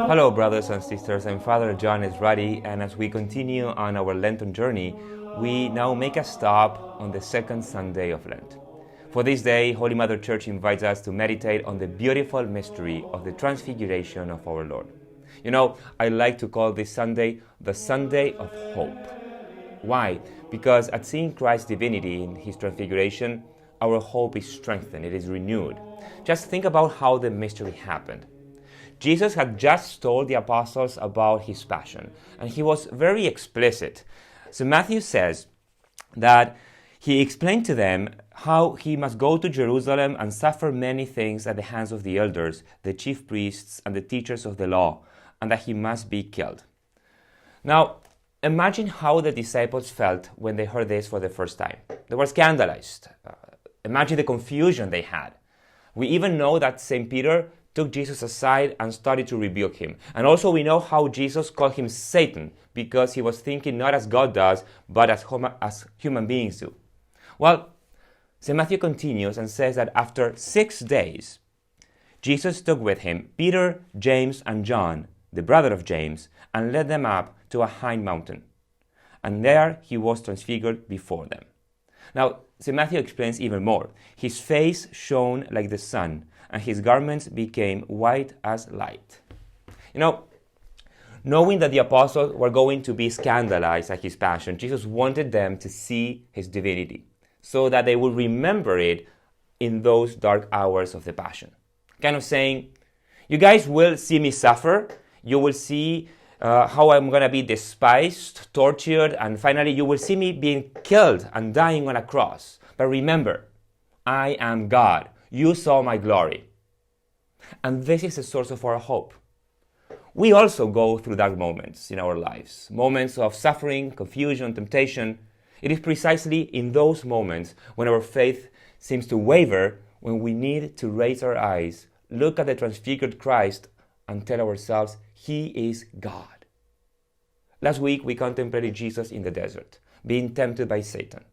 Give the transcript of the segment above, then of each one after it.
Hello, brothers and sisters. I'm Father John Ezratty, and as we continue on our Lenten journey, we now make a stop on the second Sunday of Lent. For this day, Holy Mother Church invites us to meditate on the beautiful mystery of the Transfiguration of our Lord. You know, I like to call this Sunday the Sunday of Hope. Why? Because at seeing Christ's divinity in His Transfiguration, our hope is strengthened, it is renewed. Just think about how the mystery happened. Jesus had just told the apostles about His passion, and He was very explicit. So Matthew says that He explained to them how He must go to Jerusalem and suffer many things at the hands of the elders, the chief priests, and the teachers of the law, and that He must be killed. Now, imagine how the disciples felt when they heard this for the first time. They were scandalized. Imagine the confusion they had. We even know that St. Peter took Jesus aside and started to rebuke Him. And also we know how Jesus called Him Satan, because He was thinking not as God does, but as human beings do. Well, St. Matthew continues and says that after 6 days, Jesus took with Him Peter, James, and John, the brother of James, and led them up to a high mountain. And there He was transfigured before them. Now, St. Matthew explains even more. His face shone like the sun, and His garments became white as light. You know, knowing that the apostles were going to be scandalized at His passion, Jesus wanted them to see His divinity, so that they would remember it in those dark hours of the passion. Kind of saying, you guys will see me suffer, you will see how I'm going to be despised, tortured, and finally you will see me being killed and dying on a cross. But remember, I am God. You saw my glory. And this is the source of our hope. We also go through dark moments in our lives, moments of suffering, confusion, temptation. It is precisely in those moments when our faith seems to waver, when we need to raise our eyes, look at the transfigured Christ, and tell ourselves, He is God. Last week, we contemplated Jesus in the desert, being tempted by Satan.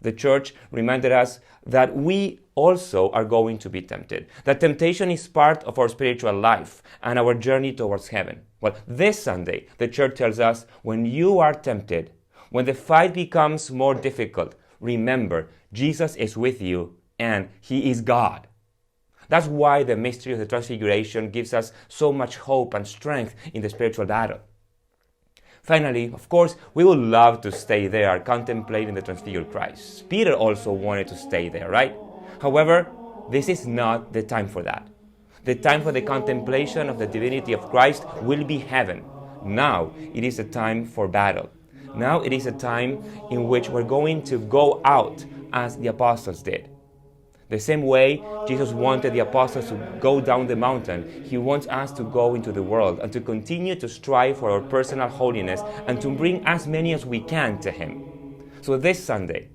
The Church reminded us that we also are going to be tempted, that temptation is part of our spiritual life and our journey towards heaven. Well, this Sunday, the Church tells us, when you are tempted, when the fight becomes more difficult, remember, Jesus is with you and He is God. That's why the mystery of the Transfiguration gives us so much hope and strength in the spiritual battle. Finally, of course, we would love to stay there contemplating the transfigured Christ. Peter also wanted to stay there, right? However, this is not the time for that. The time for the contemplation of the divinity of Christ will be heaven. Now it is a time for battle. Now it is a time in which we're going to go out as the apostles did. The same way Jesus wanted the apostles to go down the mountain, He wants us to go into the world and to continue to strive for our personal holiness and to bring as many as we can to Him. So this Sunday,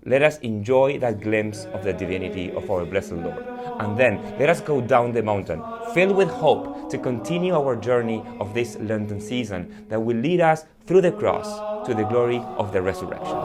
let us enjoy that glimpse of the divinity of our blessed Lord. And then let us go down the mountain, filled with hope, to continue our journey of this Lenten season that will lead us through the cross to the glory of the resurrection.